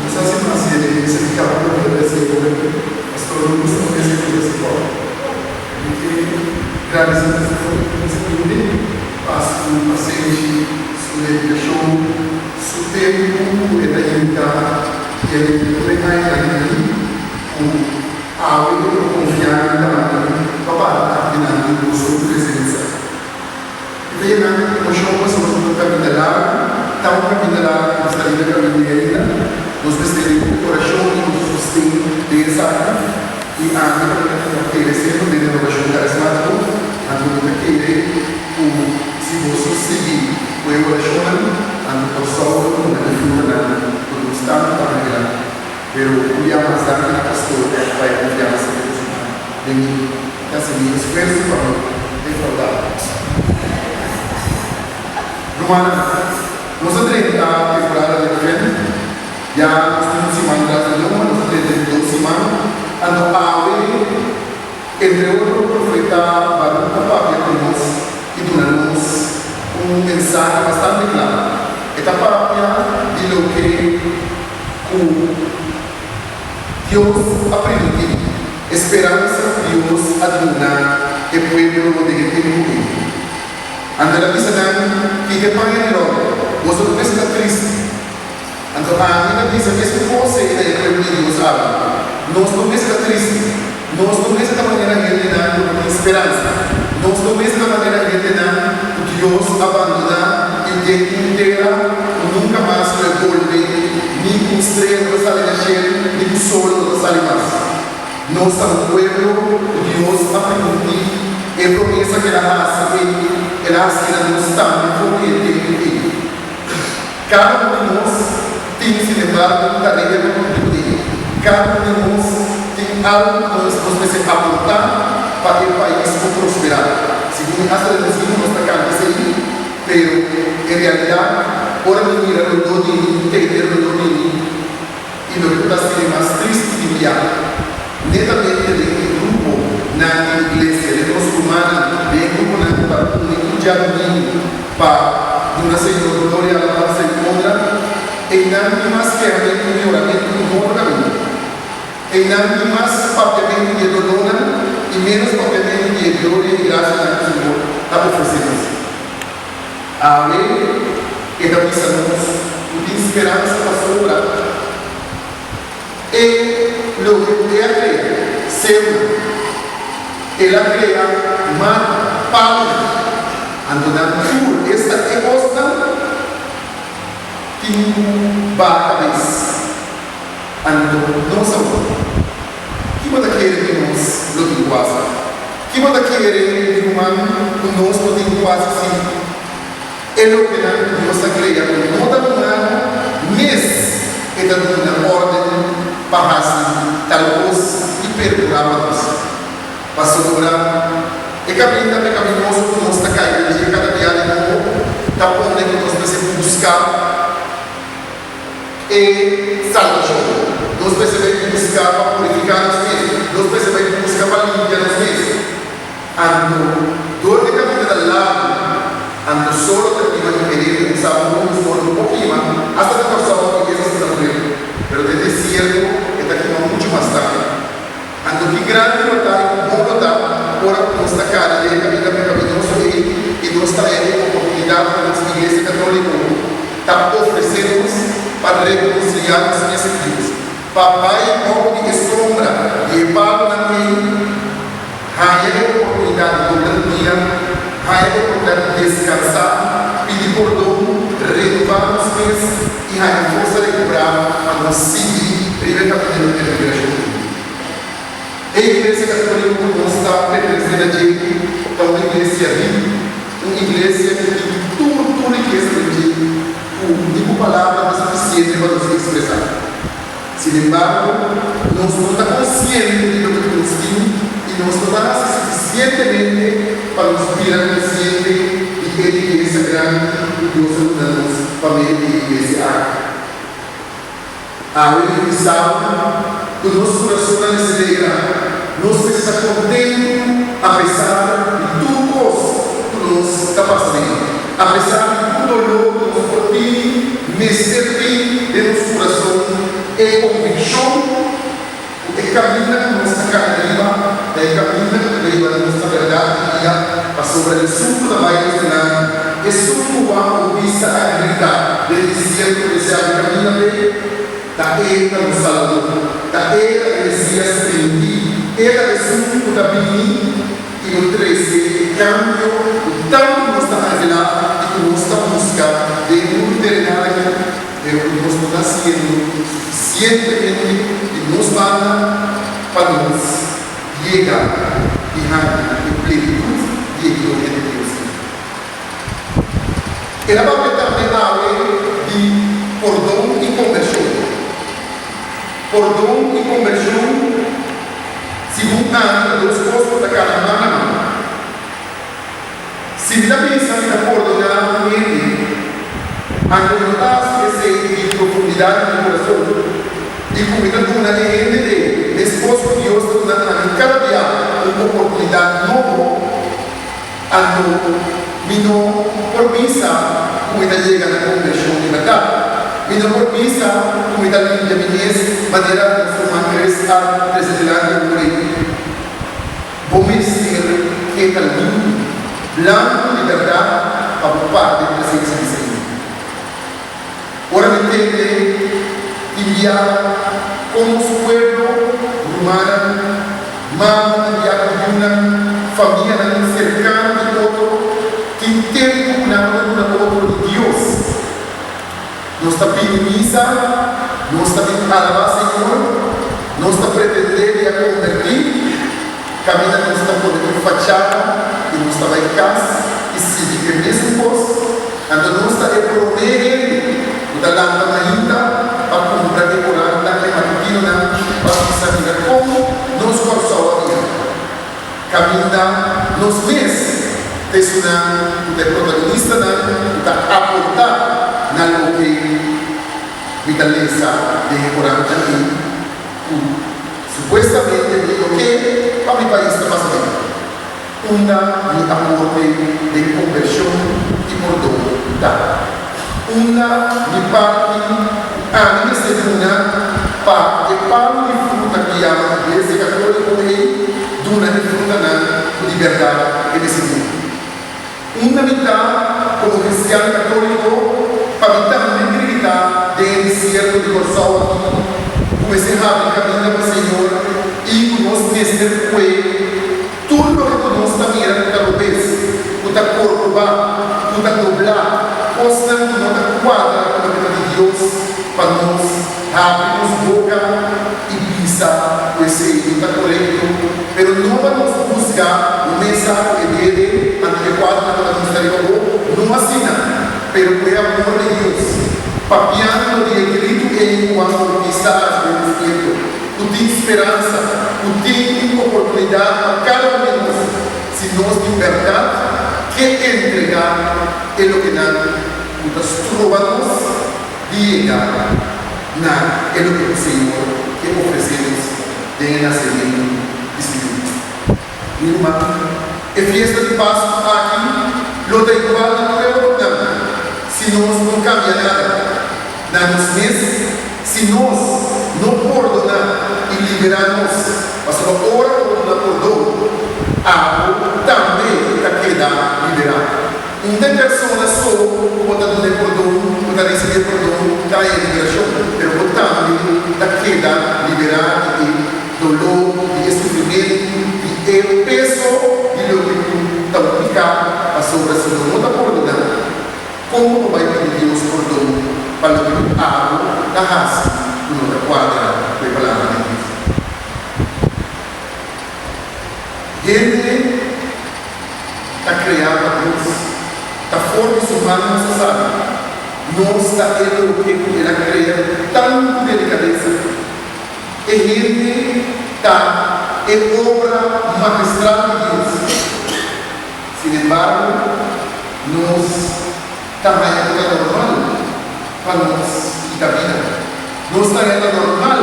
não sei se mas ele se fica para esse pastor não se esse porque graças a Deus passo paciente sulle show su tempo e da aiuta che le hai avevo confianza papà in la sua presenza e vedi lo show sono capitolare tão capitolare questa vita capitolare nos vestiamo ora show con sostegno di esatto e anche perché essendo delle innovazioni carismatiche hanno perché se você seguir o evolução ando passando com a figura do estado para ela pero o mais da na pastor vai confiança em mim que assim esforço para defraudar Romana nós andremos a temporada de frente já estamos se mandando de uma nós temos 2 semanas ando a entre outro profeta para o papel de nós e donamos mensaje bastante claro. Esta parte de lo que Dios ha permitido, esperanza Dios a donar el pueblo de Jerusalén. Ante la vista de que pague el oro, vosotros está triste. Ante la vista que es cosa y el pueblo de Dios habla. No está triste. No está de manera que le dan esperanza. No de la manera que te dan Dios abandona y te integra nunca más revuelve ni un estrella no sale de ayer ni un solo no sale más no está un pueblo Dios ha permitido es promesa que la hace no está porque cada uno de nosotros tiene sin embargo una tarea de contribuir cada uno de nosotros tiene algo que nos debe aportar para que el país prosperar. Según hasta el destino no está acá, pero en realidad, ahora me mira los dos entender los dos y lo que está siendo más triste y viable. Netamente del grupo en la iglesia, de los humanos, del grupo para escuchar para una señora gloria a la paz en contra, en nada más que haber un mejoramiento como camino. En nada más papelmente de dolor y menos papelmente de gloria y gracia al Señor a ofrecernos. A ver, que da de esperanza para su obra. Y lo que ella crea, seguro, ella crea, mata, paga, andando por esta costa, que va a cabeza. Ando não são que manda querer que nós lo digo quase que manda querer que humano nós lo digo quase assim é o que nós está criando não da humano mas é da uma ordem para tal coisa e perdoar-nos para sobrar é caminhoso que nós está caindo de cada dia de novo da onde que nós precisamos buscar e salvação nós precisamos buscar para purificar os mesmos, nós precisamos buscar para limpiar os mesmos. Ando, dor de caminho do lado, ando solo termina de querer pensar um pouquinho mais, hasta que nós sabemos que isso está doendo. Mas desde cierto, está aqui muito mais tarde. Ando que grande notar, bom notar, agora nós está cara de caminhoso e nós está tendo a oportunidade para nossa igreja católica está oferecendo-nos para reconciliar-nos nesse Deus. Papai morre de sombra e Paulo também há a oportunidade de dormir, há a oportunidade de descansar, pedir perdão, renovar os pés e há a força de cobrar a nós seguir primeiramente a igreja. A igreja católica não está pertencendo a gente, é uma igreja viva, uma igreja que tem tudo que é uma palavra suficiente para nos expressar. Sin embargo, no está consciente de lo que consigue y nos está suficientemente para inspirar consciente de que Él es esa gran Dios nos familia y iglesia. A Él sabe que nuestro corazón se alegra, nos está contento a pesar de todo que nos está pasando, a pesar de todo lo que nos tiene, me de nosso coração é convicção, é caminho nossa carreira, é caminho da nossa verdade, para sobre o assunto da Bíblia, é só uma vista a gritar, de dizer que você caminha bem, da era do Salvador, da era do Messias prendi, era o assunto da Bíblia, e o 13, o cambio, o tanto nos está revelado, e que nos está buscando, de não ter nada que nos está sendo suficientemente, e nos manda para nos chegar e plenitude de glória de Deus. Ela vai também de perdão e conversão. Perdão e conversão, segundo a dos postos da Canadá. Se la pensa que la perdonar ele, anche notasse che di profondità del corazón, y come una gente de esposo Dios donando cada día una oportunidad nueva, ando vino por misa, come da llega la conversión de verdad. Vino por misa, come da linda niñez, manera de transformar a presidente por él. Vamos decir que tal blanco de verdad para ocupar de presencia de Señor. Ahora me entiende enviar como su pueblo rumana, manda enviar con una familia cercana de otro, que intenta una otro de Dios. No está pidiendo misa, no está pidiendo alabar al Señor, no está pretendiendo a convertir, camina no está poniendo fachada, y no estaba en casa, y sigue que mesmo posto, ando não está de prometer, o da landa ainda, para comprar decorar, da que matutino na, para saber como nos forçou a vida. Caminha nos meses, tem uma de protagonista da aportar na loque vitaleza de decorar também, supuestamente digo que para mi país está pasando. Una mi aporte de conversión y perdón. Una mi parte, a mí se una parte de pan y fruta que llama la Iglesia Católica de una fruta de libertad que decidimos. Una mitad como cristiano católico, para mitad de integridad de cierto de corazón, como ese joven camina para el Señor y nos neste fue tudo lo que conosco mira cada vez, puta curva, puta doblar, constante puta quadra com a de Deus para nos abrirmos boca e pisar esse está correto, pero não vamos buscar um mensaje dele adequado para nos dar valor, não assina, pero foi amor de Deus, papiando de equilíbrio em quanto pisar o tempo. Tu tem esperança, tu tem oportunidade para cada um de nós, se nós de verdade quer entregar é o que nós trovamos de chegar é o que o Senhor quer oferecer-nos de nascimento espiritual. Minha irmã, é festa de Páscoa aqui, lo da igual não é importante, se nós não cambia nada, nos meses, se nós não perdonar e liberar-nos, mas a hora que não perdoa, algo também queda liberado. Uma pessoa só pode dar perdão, pode receber perdão, dá a liberação, mas também queda liberado de dolor, de sofrimento, de peso de lo que está aplicado a sobre a sua não está perdonando. Como vai pedir Deus perdão para o que algo da raça? Una quadra de palabra de Dios. Gente está creada por Dios, está forma humana, se sabe. No está en lo que ela crea tan delicadeza. E gente está en obra magistral de Dios. Sin embargo, nos está en normal para nos quitar vida. Não está na época normal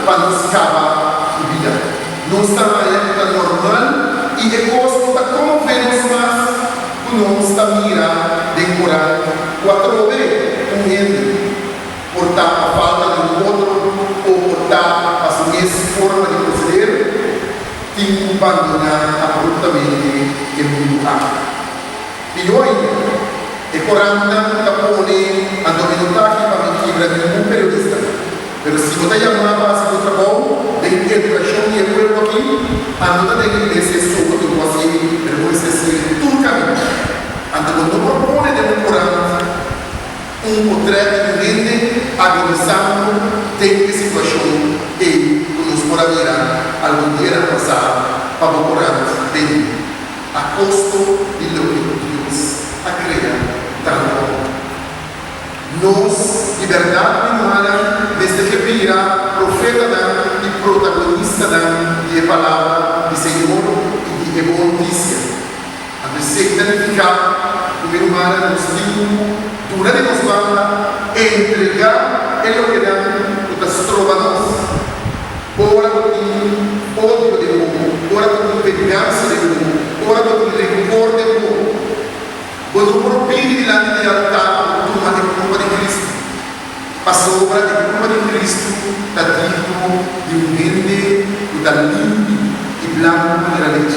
para nos acabar a vida. Não está na época normal e depois como vemos mais, não está mira decorar 4 vezes com ele, portar a abbandona abruptamente il mondo altro. Più e 40 capone hanno minutati per fibra di un periodista. Però si poteva una base di lavoro, di educazione e quello che hanno dato in inglese sotto quasi per voi stessi tutto il cammino. Hanno quando propone del 40 un potrebbe diventare agonizzando delle situazioni e conosco la vita alcun giorno passato per procurare bene a costo di lo che Dio ha creato tanto. Nos, liberdade umana, desde que vira profeta e protagonista da palavra do Senhor e de boa notícia. A receita de ficar o humana nos diz durante nos banda entregar el lo que dan las trovanos ora con il odio dell'uomo, ora con il venganza dell'uomo, ora con il ricordo dell'uomo. Quando propini dilante dell'altare ma di culpa di Cristo passa ora di culpa di Cristo da tipo di un mente dal limite di blanco della legge.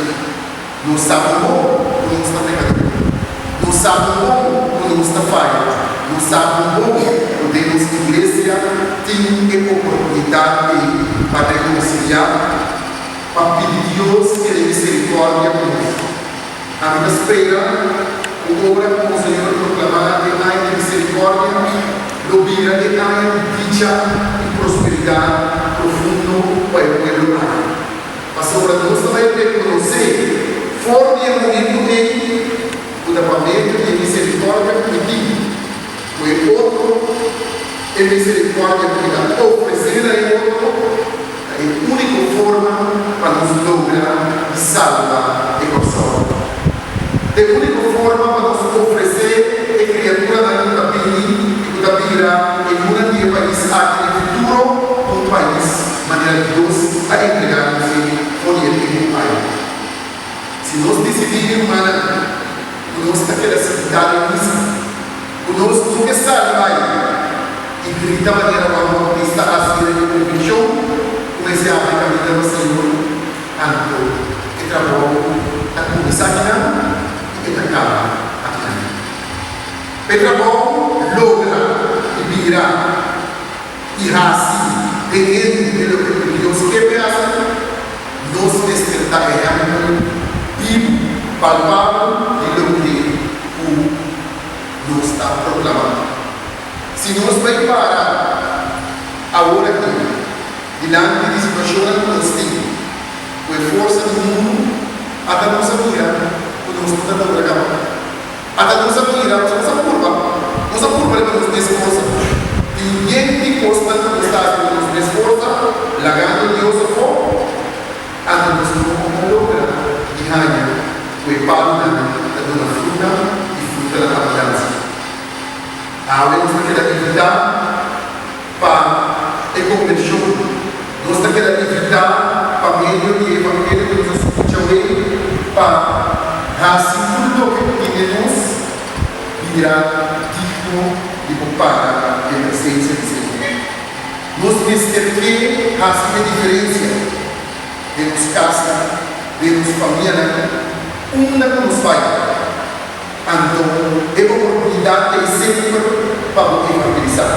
Non sappiamo non sta peccato. Non sappiamo non sta fallo, non sappiamo che la nostra iglesia tiene opportunità di reconciliare, ma per Dio che le misericordia con noi. A mia spera, ora come il Signore proclamava che hai di misericordia, lo vira che hai vita e prosperità profondo poi quello hai. Ma soprattutto dovete conoscere fuori del momento che o pagamento de misericórdia pedido, o outro é misericórdia que oferecer a outro é a única forma para nos lograr e salvar e consolar. É a única forma para nos oferecer a criatura da nossa vida e da vida em um país aqui no futuro, um país maravilhoso a entregar-nos por ele Pai. Se nós decidirmos conosco aquela cidade conosco o que está lá e de tal maneira como está a ser de convicção comecei a aplicar a vida do Senhor anto que trabalho a começar aqui e que acaba aqui. O trabalho logra e vira e raci dentro do que Deus quer fazer nos despertar vivo, palpável de lo que nos está proclamando. Se nos vai parar agora aqui, diante de situações que nós temos, com a força do mundo, até nos admirar, quando nos está dando a cama. Até nos admirar, nos apurva para nos desforça. Ninguém costa nos está nos desforça, lagando Deus a fogo, até nos logra e ganha. Quei palma da dona fruta e fruta da abundância. Abrimos aquela atividade para a conversão, nós aquela atividade para meio e evangelho que nos escuta para assim tudo que temos virá digno de poupar a presença de Senhor. Nós despertemos assim a diferença de nos casa, de nos família. Una que nos vai. Então, é uma oportunidade sempre para evangelizar.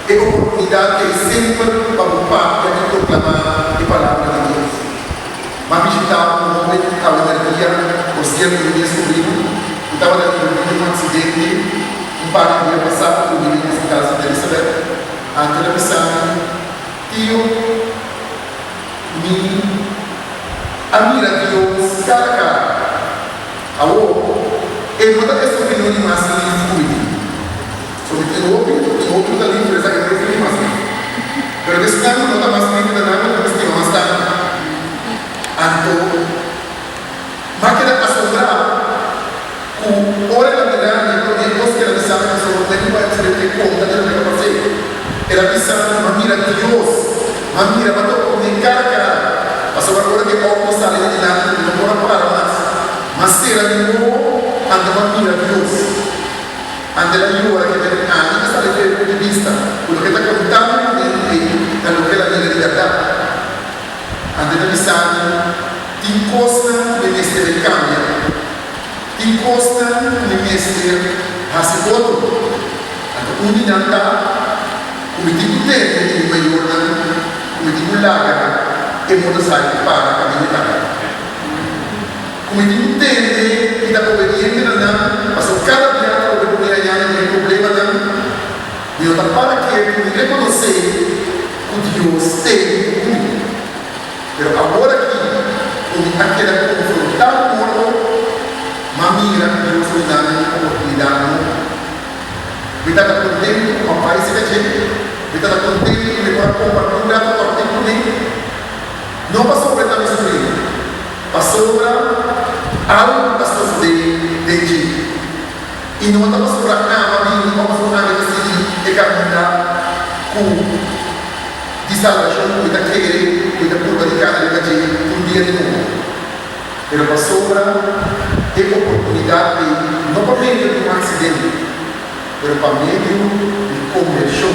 É uma oportunidade sempre para proclamar a palavra de Deus. Mas visitava um homem que estava na energia, por certo, eu descobri, eu estava em um acidente, par de dias passados, eu vim nessa casa de Elizabeth, antes da missão, tio, me admira Deus cara a cara. E não é essa opinião de massa de fluido. Sobre que outro da língua, essa que é de massa. Mas nesse caso, não está mais língua da nada, mas tem uma massa. Então, mas que era assombrar, o hora da mirada, porque nós que era de saber que só tem uma excelente conta de que fazer. Era de saber, mas mira Deus, mas mira, mas estou com cara a cara. Passou agora que o homem sai de lá, não pode parar mais. Mas será de novo, andava a mira Deus. Ante a ora che per anni questa è il punto di vista, quello che sta contando è quello che è la mia libertà. Ante la missaggia, ti imposta Asipoto, at uninanta, kumitikutin, mayor ng kumitikulaga, motorcycle para caminhar. Como entende, e da obediente na mas o cada dia o obediente tem problema e eu para que reconhecer o Deus tem comigo. Pero agora que aquela confrontar o mundo, mamira Deus nos dá a oportunidade. Me está contente com a paz que tem, me está contente que me pode compartilhar o que comigo. Não passou para estar escolhido, passou para algo que passou de ti. E não está passou para não passou para decidir e caminhar com de salvação, com a querer, com a curva de cada dia, um dia de novo. Mas passou para ter oportunidade, não para meio de um acidente, mas para meio de conversão,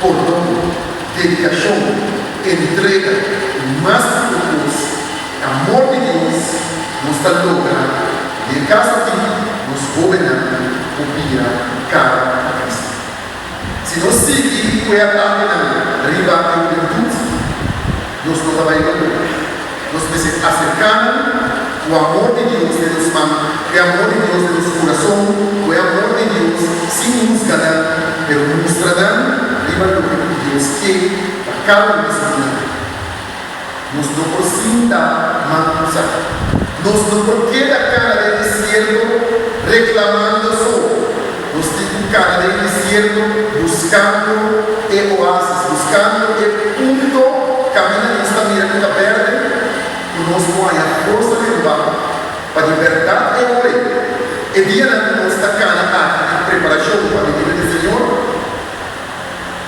perdão, dedicação, entrega. Más que Dios, amor de Dios nos da logra y en caso de nos gobierna opera cara a Cristo. Si nos sigue fue ataque arriba de juventud, nos no va a ir nos acercamos o amor de Dios de los manos, el amor de Dios de los corazones, o el amor de Dios sin nos ganar, pero nos traerá arriba de lo que Dios quiere a cada uno de nosotros. Nos no por cinta mansa, nos no por queda cara del desierto reclamando sol, nos tiene cara del desierto buscando el oasis, buscando el punto, camina en esta mirada verde, nos no hay fuerza de lugar para libertad y hombre. El día de nuestra cara en preparación para vivir el Señor,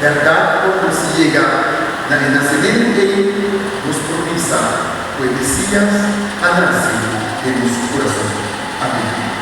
verdad cuando se llega el nacimiento nos propicia, pues Mesías ha nacido en nuestro corazón. Amén.